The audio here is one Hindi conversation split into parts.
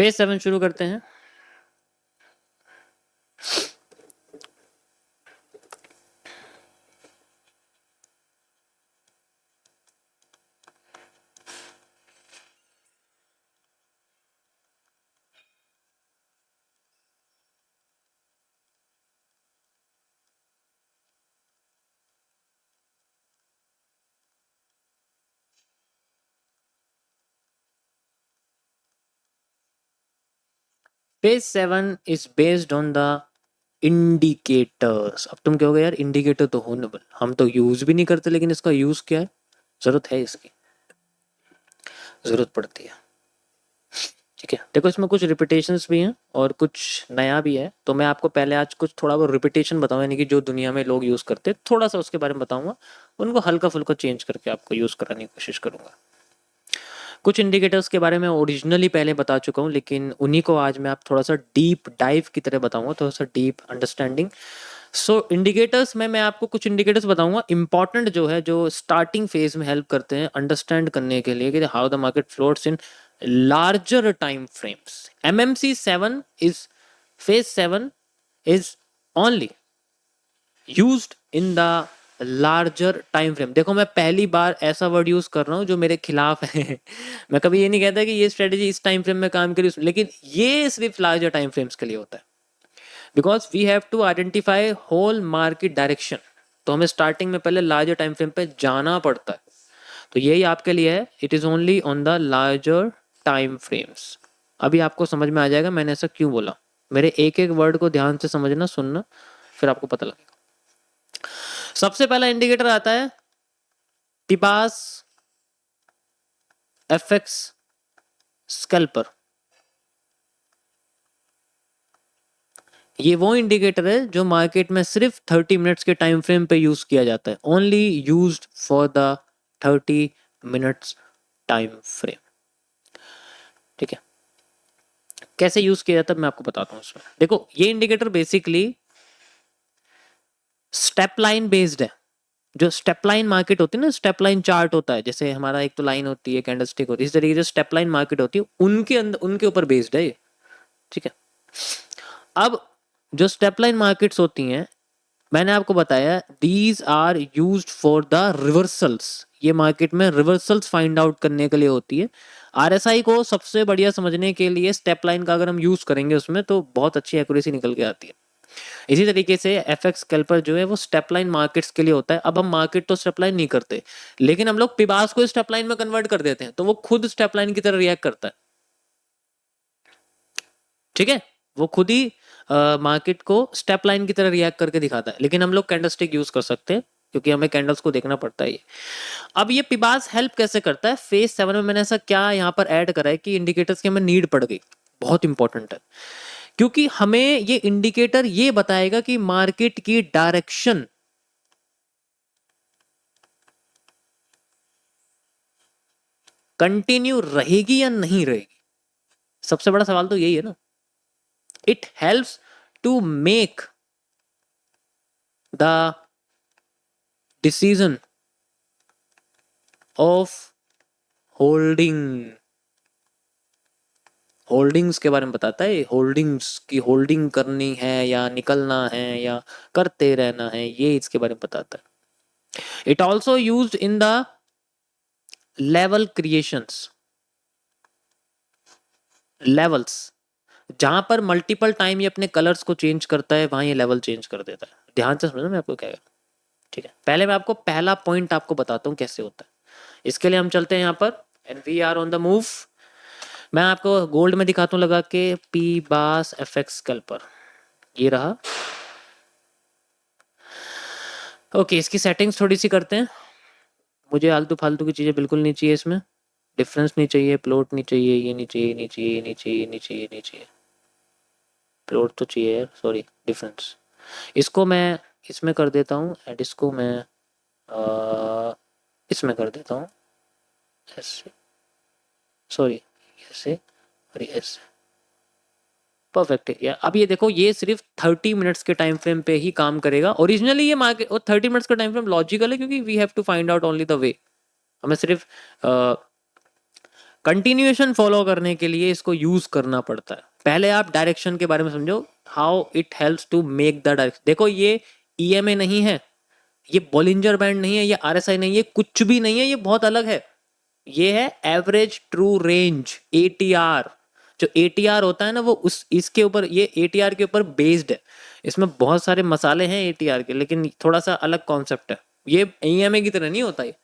फेज 7 शुरू करते हैं। Phase 7 is based on the indicators. अब तुम कहोगे यार इंडिकेटर तो हो ना, हम तो यूज भी नहीं करते, लेकिन इसका यूज क्या है, जरूरत है इसकी, जरूरत पड़ती है। ठीक है, देखो इसमें कुछ रिपीटेशंस भी हैं और कुछ नया भी है, तो मैं आपको पहले आज कुछ थोड़ा बहुत रिपीटेशन बताऊंगा, यानी कि जो दुनिया में लोग यूज करते हैं थोड़ा सा उसके बारे में बताऊंगा, उनको हल्का फुल्का चेंज करके आपको यूज कराने की कोशिश करूंगा। कुछ इंडिकेटर्स के बारे में ओरिजिनली पहले बता चुका हूँ, लेकिन उन्हीं को आज मैं आप थोड़ा सा डीप डाइव की तरह बताऊंगा, थोड़ा सा डीप अंडरस्टैंडिंग। सो इंडिकेटर्स में मैं आपको कुछ इंडिकेटर्स बताऊंगा इंपॉर्टेंट, जो है जो स्टार्टिंग फेज में हेल्प करते हैं अंडरस्टैंड करने के लिए कि how the market floats in larger time frames. MMC 7 is phase 7 is only used in the larger time frame. देखो मैं पहली बार ऐसा वर्ड यूज कर रहा हूँ जो मेरे खिलाफ है मैं कभी ये नहीं कहता कि ये स्ट्रेटेजी इस टाइम फ्रेम में काम करी, लेकिन ये सिर्फ लार्जर टाइम फ्रेम्स के लिए होता है, because we have to identify whole market direction. तो हमें स्टार्टिंग में पहले लार्जर टाइम फ्रेम पे जाना पड़ता है, तो यही आपके लिए है, it is only on the larger time frames. अभी आपको समझ में आ जाएगा मैंने ऐसा क्यों बोला। मेरे एक एक वर्ड को ध्यान से समझना, सुनना, फिर आपको पता लगेगा। सबसे पहला इंडिकेटर आता है टिबास एफएक्स स्कैल्पर। ये वो इंडिकेटर है जो मार्केट में सिर्फ 30 मिनट्स के टाइम फ्रेम पे यूज किया जाता है, only used for the 30 minutes time frame. ठीक है, कैसे यूज किया जाता है मैं आपको बताता हूँ इसमें। देखो ये indicator basically step line based है। जो स्टेप लाइन मार्केट होती है ना, स्टेप लाइन चार्ट होता है, जैसे हमारा एक तो लाइन होती है, कैंडलस्टिक होती है, इस तरीके से स्टेप लाइन मार्केट होती है, उनके अंदर उनके ऊपर बेस्ड है ये। ठीक है, अब जो स्टेप लाइन मार्केट्स होती हैं, मैंने आपको बताया these are used for the reversals. ये मार्केट में रिवर्सल्स फाइंड आउट करने के लिए होती है। आरएसआई को सबसे बढ़िया समझने के लिए स्टेप लाइन का अगर हम यूज करेंगे उसमें, तो बहुत अच्छी एक्यूरेसी निकल के आती है। इसी तरीके से एफएक्स कैल्पर जो है वो स्टेप लाइन मार्केट्स के लिए होता है। अब हम मार्केट तो स्टेप लाइन नहीं करते, लेकिन हम लोग पिबास को स्टेप लाइन में कन्वर्ट कर देते हैं, तो वो खुद स्टेप लाइन की तरह रिएक्ट करता है। ठीक है, वो खुद ही मार्केट को स्टेप लाइन की तरह रिएक्ट करके दिखाता है, लेकिन हम लोग कैंडलस्टिक यूज कर सकते हैं क्योंकि हमें कैंडल्स को देखना पड़ता है। अब ये पिबास हेल्प कैसे करता है फेज 7 में, मैंने ऐसा क्या यहाँ पर ऐड करा है कि इंडिकेटर्स की हमें नीड पड़ गई, बहुत इंपॉर्टेंट है, क्योंकि हमें ये इंडिकेटर ये बताएगा कि मार्केट की डायरेक्शन कंटिन्यू रहेगी या नहीं रहेगी। सबसे बड़ा सवाल तो यही है ना। It helps to make the decision of holding. Holdings के बारे में बताता है, होल्डिंग्स की होल्डिंग करनी है या निकलना है या करते रहना है, ये इसके बारे में बताता है। It also used in the level creations. Levels जहां पर मल्टीपल टाइम ये अपने कलर्स को चेंज करता है, वहां ये लेवल चेंज कर देता है। ध्यान से समझना मैं आपको क्या। ठीक है, पहले मैं आपको पहला पॉइंट आपको बताता हूं कैसे होता है। इसके लिए हम चलते हैं यहाँ पर, and we are on the move. मैं आपको गोल्ड में दिखाता हूँ लगा के, पी बास एफएक्स स्कैल्पर, ये रहा। ओके, इसकी सेटिंग्स थोड़ी सी करते हैं। मुझे आलतू फालतू की चीजें बिल्कुल नहीं चाहिए इसमें, डिफरेंस नहीं चाहिए, प्लॉट नहीं चाहिए, ये नहीं चाहिए, नहीं चाहिए, नहीं चाहिए, नहीं चाहिए, नहीं चाहिए। प्लॉट तो चाहिए यार, सॉरी, डिफरेंस। इसको मैं इसमें कर देता हूँ, एंड इसको मैं इसमें कर देता हूँ, ऐसे, सॉरी, ऐसे और ऐसे। परफेक्ट है यार। अब ये देखो, ये सिर्फ 30 मिनट्स के टाइम फ्रेम पे ही काम करेगा। ओरिजिनली ये मार्केट और 30 मिनट्स का टाइम फ्रेम लॉजिकल है, क्योंकि we have to find out only the way. हमें सिर्फ कंटिन्यूएशन फॉलो करने के लिए इसको यूज करना पड़ता है। पहले आप डायरेक्शन के बारे में समझो, how it helps to make the direction. देखो ये ईएमए नहीं है, ये बॉलिंजर बैंड नहीं है, ये आरएसआई नहीं है, कुछ भी नहीं है, ये बहुत अलग है। ये है एवरेज ट्रू रेंज, एटीआर। जो एटीआर होता है ना वो उस इसके ऊपर, ये एटीआर के ऊपर बेस्ड है। इसमें बहुत सारे मसाले हैं एटीआर के, लेकिन थोड़ा सा अलग कॉन्सेप्ट है, ये ईएमए की तरह नहीं होता ये।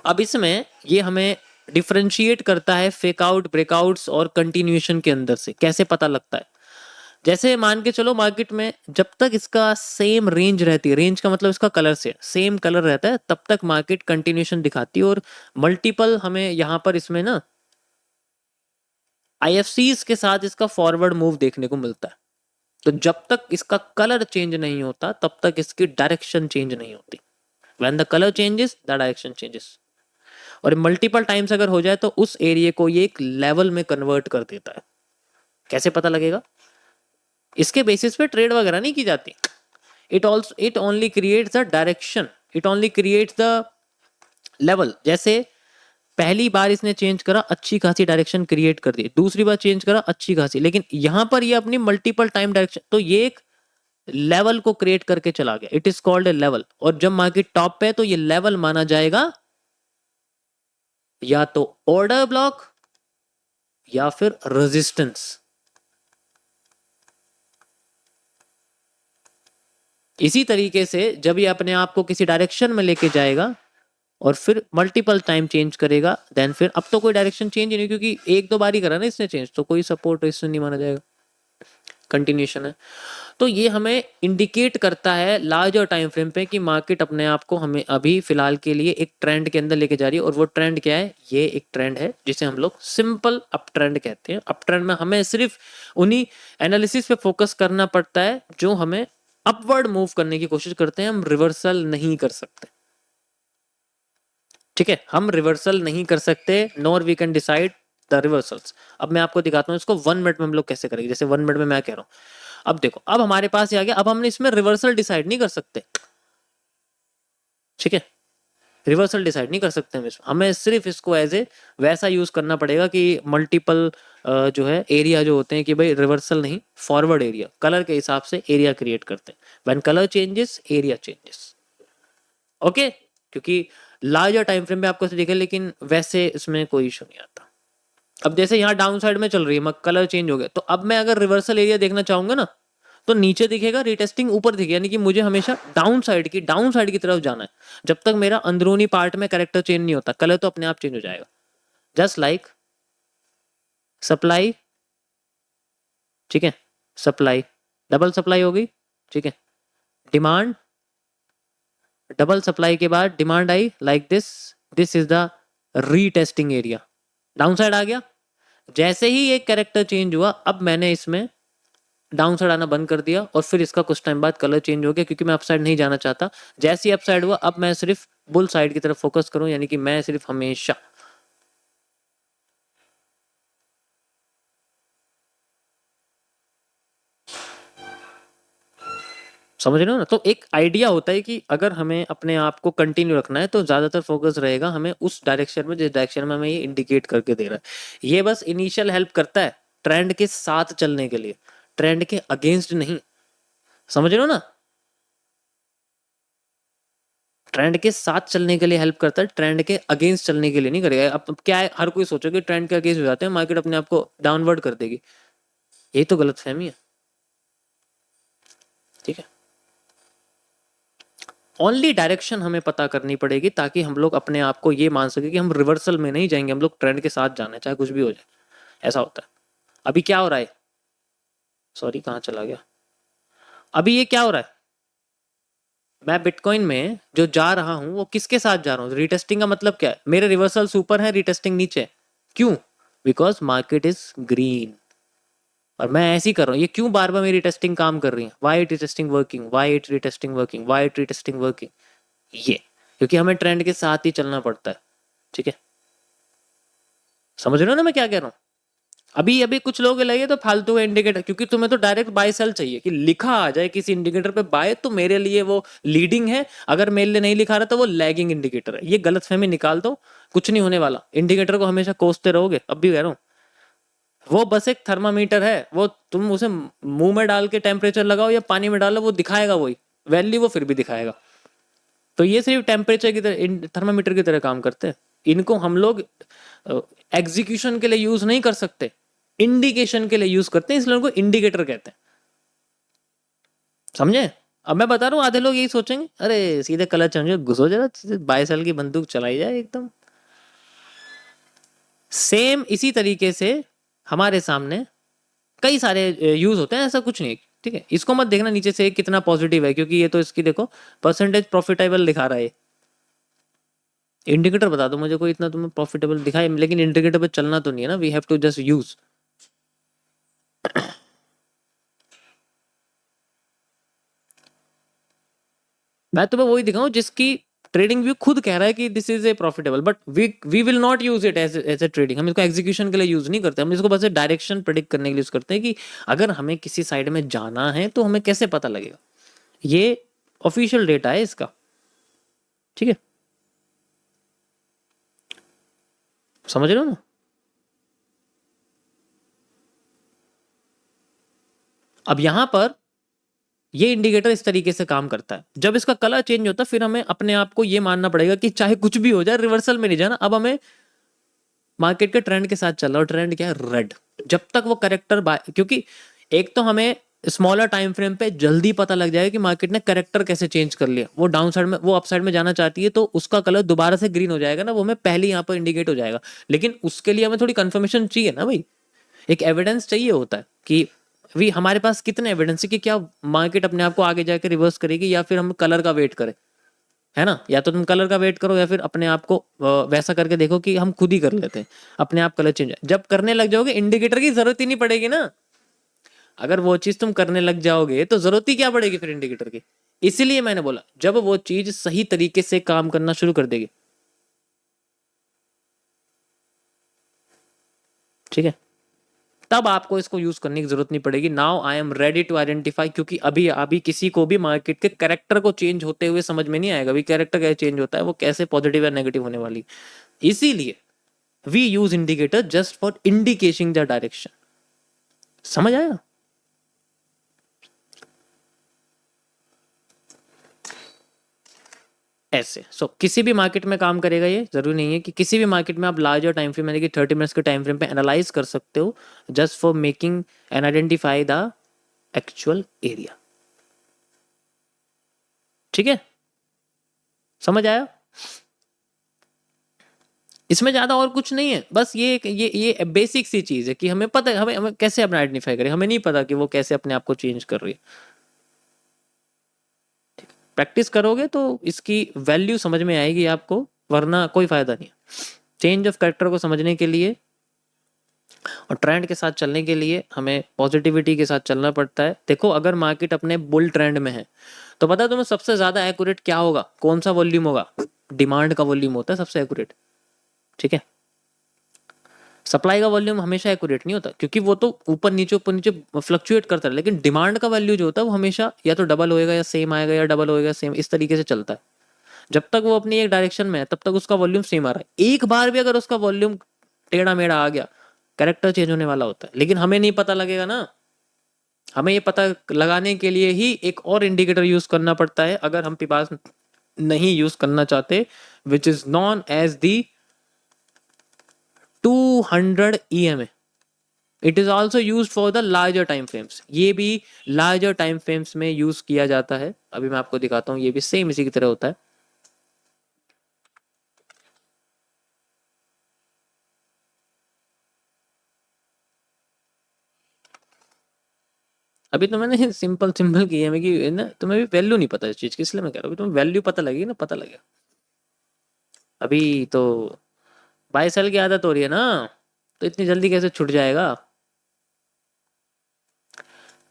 अब इसमें ये हमें डिफरेंशिएट करता है फेक आउट, ब्रेकआउट्स और कंटिन्यूएशन के अंदर से। कैसे पता लगता है? जैसे मान के चलो मार्केट में जब तक इसका सेम रेंज रहती है, रेंज का मतलब इसका कलर से सेम कलर रहता है, तब तक मार्केट कंटिन्यूएशन दिखाती है। और मल्टीपल हमें यहाँ पर इसमें ना आईएफसीज के साथ इसका फॉरवर्ड मूव देखने को मिलता है। तो जब तक इसका कलर चेंज नहीं होता तब तक इसकी डायरेक्शन चेंज नहीं होती। When the colour changes the direction changes. और मल्टीपल टाइम्स अगर हो जाए तो उस एरिया को ये एक लेवल में कन्वर्ट कर देता है। कैसे पता लगेगा? इसके बेसिस पे ट्रेड वगैरह नहीं की जाती। It only creates the direction, it only creates the level. जैसे पहली बार इसने चेंज करा, अच्छी खासी डायरेक्शन क्रिएट कर दी, दूसरी बार चेंज करा, अच्छी खासी, लेकिन यहां पर ये अपनी मल्टीपल टाइम डायरेक्शन, तो ये एक लेवल को क्रिएट करके चला गया। It is called a level. और जब मार्केट टॉप पे है तो ये लेवल माना जाएगा या तो ऑर्डर ब्लॉक या फिर रेजिस्टेंस। इसी तरीके से जब ये अपने आप को किसी डायरेक्शन में लेके जाएगा और फिर मल्टीपल टाइम चेंज करेगा, देन फिर अब तो कोई डायरेक्शन चेंज ही नहीं, क्योंकि एक दो बार ही करा ना इसने चेंज, तो कोई सपोर्ट रेजिस्टेंस नहीं माना जाएगा, कंटिन्यूएशन है। तो ये हमें इंडिकेट करता है लार्जर टाइम फ्रेम पे कि मार्केट अपने आप को हमें अभी फिलहाल के लिए एक ट्रेंड के अंदर लेके जा रही है। और वो ट्रेंड क्या है? ये एक ट्रेंड है जिसे हम लोग सिंपल अप ट्रेंड कहते हैं। अप ट्रेंड में हमें सिर्फ उन्हीं एनालिसिस पे फोकस करना पड़ता है जो हमें अपवर्ड मूव करने की कोशिश करते हैं। हम रिवर्सल नहीं कर सकते, ठीक है? हम रिवर्सल नहीं कर सकते, nor we can decide the reversals. अब मैं आपको दिखाता हूँ इसको 1 मिनट में हम लोग कैसे करेंगे। जैसे 1 मिनट में मैं कह रहा हूँ, अब देखो, अब हमारे पास ये आ गया। अब हमने इसमें रिवर्सल डिसाइड नहीं कर सकते, ठीक है? रिवर्सल डिसाइड नहीं कर सकते हम इसमें, हमें सिर्फ इसको एज ए वैसा यूज करना पड़ेगा कि मल्टीपल जो है एरिया जो होते हैं कि भाई रिवर्सल नहीं, फॉरवर्ड एरिया, कलर के हिसाब से एरिया क्रिएट करते हैं। When colour changes area changes, okay? क्योंकि लार्जर टाइम फ्रेम में आपको दिखे, लेकिन वैसे इसमें कोई इशू नहीं आता। अब जैसे यहाँ डाउन साइड में चल रही है, कलर चेंज हो गया, तो अब मैं अगर रिवर्सल एरिया देखना चाहूंगा ना, तो नीचे दिखेगा, रिटेस्टिंग ऊपर दिखेगा, यानी कि मुझे हमेशा डाउन साइड की तरफ जाना है। जब तक मेरा अंदरूनी पार्ट में कैरेक्टर चेंज नहीं होता, कलर तो अपने आप चेंज हो जाएगा। जस्ट लाइक सप्लाई, ठीक है? सप्लाई, डबल सप्लाई हो गई, ठीक है? डिमांड, डबल सप्लाई के बाद डिमांड आई like this, this is the retesting area, down side आ गया। जैसे ही एक कैरेक्टर चेंज हुआ, अब मैंने इसमें डाउन साइड आना बंद कर दिया और फिर इसका कुछ टाइम बाद कलर चेंज हो गया, क्योंकि मैं अपसाइड नहीं जाना चाहता। जैसे ही अपसाइड हुआ, अब मैं सिर्फ बुल साइड की तरफ फोकस करूं, यानी कि मैं सिर्फ हमेशा समझ रहे हो ना? तो एक आइडिया होता है कि अगर हमें अपने आप को कंटिन्यू रखना है तो ज्यादातर फोकस रहेगा हमें उस डायरेक्शन में जिस डायरेक्शन में हमें ये इंडिकेट करके दे रहा है। ये बस इनिशियल हेल्प करता है ट्रेंड के साथ चलने के लिए, ट्रेंड के अगेंस्ट नहीं। समझ रहे हो ना? ट्रेंड के साथ चलने के लिए हेल्प करता है, ट्रेंड के अगेंस्ट चलने के लिए नहीं करेगा। अब क्या है, हर कोई सोचेगा ट्रेंड के अगेंस्ट हो जाते हैं मार्केट अपने आप को डाउनवर्ड कर देगी, ये तो गलत फहमी है, ठीक है? ओनली डायरेक्शन हमें पता करनी पड़ेगी ताकि हम लोग अपने आप को ये मान सके कि हम रिवर्सल में नहीं जाएंगे, हम लोग ट्रेंड के साथ जाना है चाहे कुछ भी हो जाए, ऐसा होता है। अभी क्या हो रहा है? सॉरी, कहाँ चला गया? अभी ये क्या हो रहा है? मैं बिटकॉइन में जो जा रहा हूं वो किसके साथ जा रहा हूं? रिटेस्टिंग का मतलब क्या है? मेरे रिवर्सल्स ऊपर है, रिटेस्टिंग नीचे। क्यों? बिकॉज मार्केट इज ग्रीन और मैं ऐसे ही कर रहा हूँ। ये क्यों बार बार मेरी टेस्टिंग काम कर रही है? Why it retesting working, why it retesting working, why it retesting working? ये क्योंकि हमें ट्रेंड के साथ ही चलना पड़ता है, ठीक है? समझ रहे हो ना मैं क्या कह रहा हूँ? अभी अभी कुछ लोग लगे तो फालतू का इंडिकेटर, क्योंकि तुम्हें तो डायरेक्ट बाय सेल चाहिए कि लिखा आ जाए किसी इंडिकेटर पे बाय, तो मेरे लिए वो लीडिंग है, अगर मेरे लिए नहीं लिखा रहा तो वो लैगिंग इंडिकेटर है। ये गलतफहमी निकाल दो, कुछ नहीं होने वाला। इंडिकेटर को हमेशा कोसते रहोगे, अब भी कह रहा हूँ, वो बस एक थर्मामीटर है, वो तुम उसे मुंह में डाल के टेम्परेचर लगाओ या पानी में डालो, वो दिखाएगा वही वैल्यू, वो फिर भी दिखाएगा। तो ये सिर्फ टेम्परेचर की तरह, थर्मामीटर की तरह काम करते हैं। इनको हम लोग एग्जीक्यूशन के लिए यूज नहीं कर सकते, इंडिकेशन के लिए यूज करते हैं, इसलिए उनको इंडिकेटर कहते हैं। समझे? अब मैं बता रहा हूँ, आधे लोग यही सोचेंगे, अरे सीधे कलर चेंज, घुसो जरा, 22 साल की बंदूक चलाई जाए एकदम। सेम इसी तरीके से हमारे सामने कई सारे यूज होते हैं, ऐसा कुछ नहीं। ठीक है, इसको मत देखना नीचे से कितना पॉजिटिव है, क्योंकि ये तो इसकी देखो परसेंटेज प्रॉफिटेबल दिखा रहा है। इंडिकेटर बता दो मुझे कोई इतना तुम्हें प्रॉफिटेबल दिखाए, लेकिन इंडिकेटर पे चलना तो नहीं है ना, we have to just use. मैं तुम्हें वही दिखाऊं जिसकी ट्रेडिंग व्यू खुद कह रहा है कि this is a profitable, but we will not use it as a trading. हम इसको एग्जीक्यूशन के लिए यूज नहीं करते, हम इसको बस डायरेक्शन प्रेडिक्ट करने के लिए यूज करते हैं कि अगर हमें किसी साइड में जाना है तो हमें कैसे पता लगेगा। ये ऑफिशियल डेटा है इसका, ठीक है, समझ रहे हो ना? अब यहां पर ये इंडिकेटर इस तरीके से काम करता है, जब इसका कलर चेंज होता है फिर हमें अपने आप को ये मानना पड़ेगा कि चाहे कुछ भी हो जाए रिवर्सल में नहीं जाना। अब हमें मार्केट के ट्रेंड के साथ चल रहा है, और ट्रेंड क्या है? रेड। जब तक वो करेक्टर क्योंकि एक तो हमें स्मॉलर टाइम फ्रेम पे जल्दी पता लग जाएगा कि मार्केट ने करेक्टर कैसे चेंज कर लिया, वो डाउन साइड में, वो अप साइड में जाना चाहती है, तो उसका कलर दोबारा से ग्रीन हो जाएगा ना, वो हमें पहले यहाँ पर इंडिकेट हो जाएगा। लेकिन उसके लिए हमें थोड़ी कंफर्मेशन चाहिए ना भाई, एक एविडेंस चाहिए होता है कि भी हमारे पास कितने एविडेंस है कि क्या मार्केट अपने आप को आगे जाकर रिवर्स करेगी, या फिर हम कलर का वेट करें, है ना? या तो तुम कलर का वेट करो, या फिर अपने आप को वैसा करके देखो कि हम खुद ही कर लेते हैं अपने आप कलर चेंज। जब करने लग जाओगे इंडिकेटर की जरूरत ही नहीं पड़ेगी ना। अगर वो चीज तुम करने लग जाओगे तो जरूरत ही क्या पड़ेगी फिर इंडिकेटर की। इसीलिए मैंने बोला जब वो चीज सही तरीके से काम करना शुरू कर देगी, ठीक है, तब आपको इसको यूज करने की जरूरत नहीं पड़ेगी। Now I am ready to identify, क्योंकि अभी अभी किसी को भी मार्केट के कैरेक्टर को चेंज होते हुए समझ में नहीं आएगा। अभी कैरेक्टर कैसे चेंज होता है, वो कैसे पॉजिटिव या नेगेटिव होने वाली। इसीलिए we use indicator just for indicating the direction. समझ आया? ऐसे किसी भी मार्केट में काम करेगा। ये जरूरी नहीं है कि किसी भी मार्केट में आप लार्जर टाइम फ्रेम यानी कि 30 मिनट्स के टाइम फ्रेम पे एनालाइज कर सकते हो, just for making and identify the actual area. ठीक है, समझ आया? इसमें ज्यादा और कुछ नहीं है, बस ये बेसिक सी चीज है कि हमें पता है, हमें कैसे अपना आइडेंटिफाई करें। हमें नहीं पता कि वो कैसे अपने आप को चेंज कर रही है। प्रैक्टिस करोगे तो इसकी वैल्यू समझ में आएगी आपको, वरना कोई फायदा नहीं। चेंज ऑफ कैरेक्टर को समझने के लिए और ट्रेंड के साथ चलने के लिए हमें पॉजिटिविटी के साथ चलना पड़ता है। देखो अगर मार्केट अपने बुल ट्रेंड में है तो पता है तुम्हें सबसे ज्यादा एक्यूरेट क्या होगा, कौन सा वॉल्यूम होगा? डिमांड का वॉल्यूम होता है सबसे एक्यूरेट, ठीक है। सप्लाई का वॉल्यूम हमेशा एक्यूरेट नहीं होता, क्योंकि वो तो ऊपर नीचे फ्लक्चुएट करता है। लेकिन डिमांड का वैल्यू जो होता है वो हमेशा या तो डबल होएगा या सेम आएगा, या डबल होएगा सेम, इस तरीके से चलता है। जब तक वो अपनी एक डायरेक्शन में है तब तक उसका वॉल्यूम सेम आ रहा है। एक बार भी अगर उसका वॉल्यूम टेढ़ा मेढ़ा आ गया, कैरेक्टर चेंज होने वाला होता है। लेकिन हमें नहीं पता लगेगा ना, हमें ये पता लगाने के लिए ही एक और इंडिकेटर यूज करना पड़ता है, अगर हम पास नहीं यूज करना चाहते, which is known as the 200 EMA। It is also use for the larger time frames. ये भी लार्जर टाइम फ्रेम्स में यूज किया जाता है। अभी मैं आपको दिखाता हूँ, ये भी सेम इसी की तरह होता है। अभी तो मैंने सिंपल सिंपल किया है कि ना तुम्हें भी वैल्यू नहीं पता इस चीज की, इसलिए मैं कह रहा हूँ तुम्हें वैल्यू पता लगेगी ना, पता लगेगा। अभी तो बाई सेल की आदत हो रही है ना, तो इतनी जल्दी कैसे छूट जाएगा।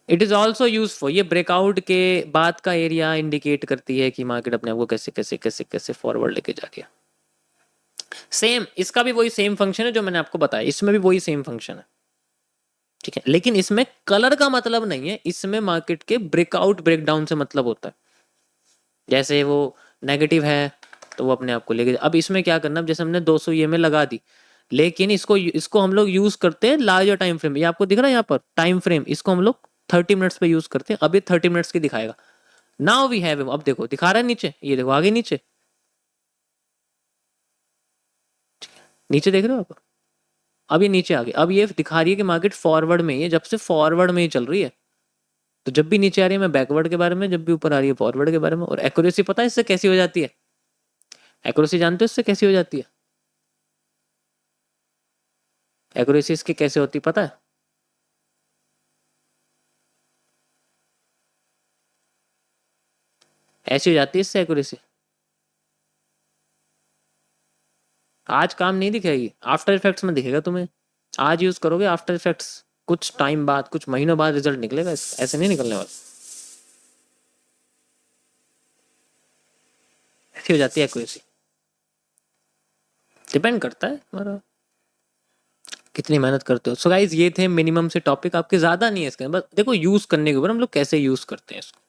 इट इज ऑल्सो यूजफुल, ये ब्रेकआउट के बाद का एरिया इंडिकेट करती है कि मार्केट अपने आप को कैसे कैसे कैसे कैसे फॉरवर्ड लेके जा रही है। सेम इसका भी वही सेम फंक्शन है जो मैंने आपको बताया, इसमें भी वही सेम फंक्शन है। ठीक है, लेकिन इसमें कलर का मतलब नहीं है, इसमें मार्केट के ब्रेकआउट ब्रेकडाउन से मतलब होता है। जैसे वो नेगेटिव है तो वो अपने आप को लेके, अब इसमें क्या करना, अब जैसे हमने 200 ये में लगा दी, लेकिन इसको इसको हम लोग यूज करते हैं लार्जर टाइम फ्रेम। ये आपको दिख रहा है यहाँ पर टाइम फ्रेम, इसको हम लोग 30 मिनट्स पे यूज करते हैं। अब ये 30 मिनट्स की दिखाएगा। नाउ वी हैव, अब देखो दिखा रहा है नीचे, ये देखो आगे नीचे, नीचे देख रहे हो आप, अब ये नीचे आ गई। अब ये दिखा रही है कि मार्केट फॉरवर्ड में ही है, जब से फॉरवर्ड में ही चल रही है। तो जब भी नीचे आ रही है मैं बैकवर्ड के बारे में, जब भी ऊपर आ रही है फॉरवर्ड के बारे में। और एक्यूरेसी पता है इससे कैसी हो जाती है? एक्यूरेसी जानते हो इससे कैसी हो जाती है? एक्यूरेसी इसकी कैसे होती पता है? ऐसी हो जाती है इससे एक्यूरेसी। आज काम नहीं दिखेगी, आफ्टर इफेक्ट्स में दिखेगा तुम्हें। आज यूज करोगे, आफ्टर इफेक्ट्स कुछ टाइम बाद, कुछ महीनों बाद रिजल्ट निकलेगा, ऐसे नहीं निकलने वाला। ऐसी हो जाती है एक्यूरेसी। डिपेंड करता है हमारा कितनी मेहनत करते हो। सो गाइज ये थे मिनिमम से टॉपिक, आपके ज्यादा नहीं है इसके, बस देखो यूज करने के ऊपर हम लोग कैसे यूज करते हैं इसको।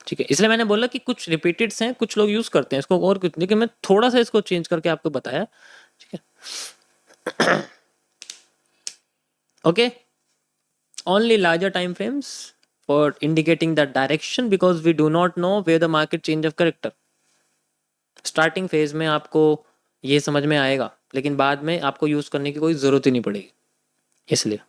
ठीक है, इसलिए मैंने बोला कि कुछ रिपीटेड हैं, कुछ लोग यूज करते हैं इसको और कुछ, लेकिन मैं थोड़ा सा इसको चेंज करके आपको बताया। ठीक है, okay. Only larger time frames for indicating the direction, because we do not know where the market change of character. Starting phase में आपको ये समझ में आएगा, लेकिन बाद में आपको यूज करने की कोई जरूरत ही नहीं पड़ेगी, इसलिए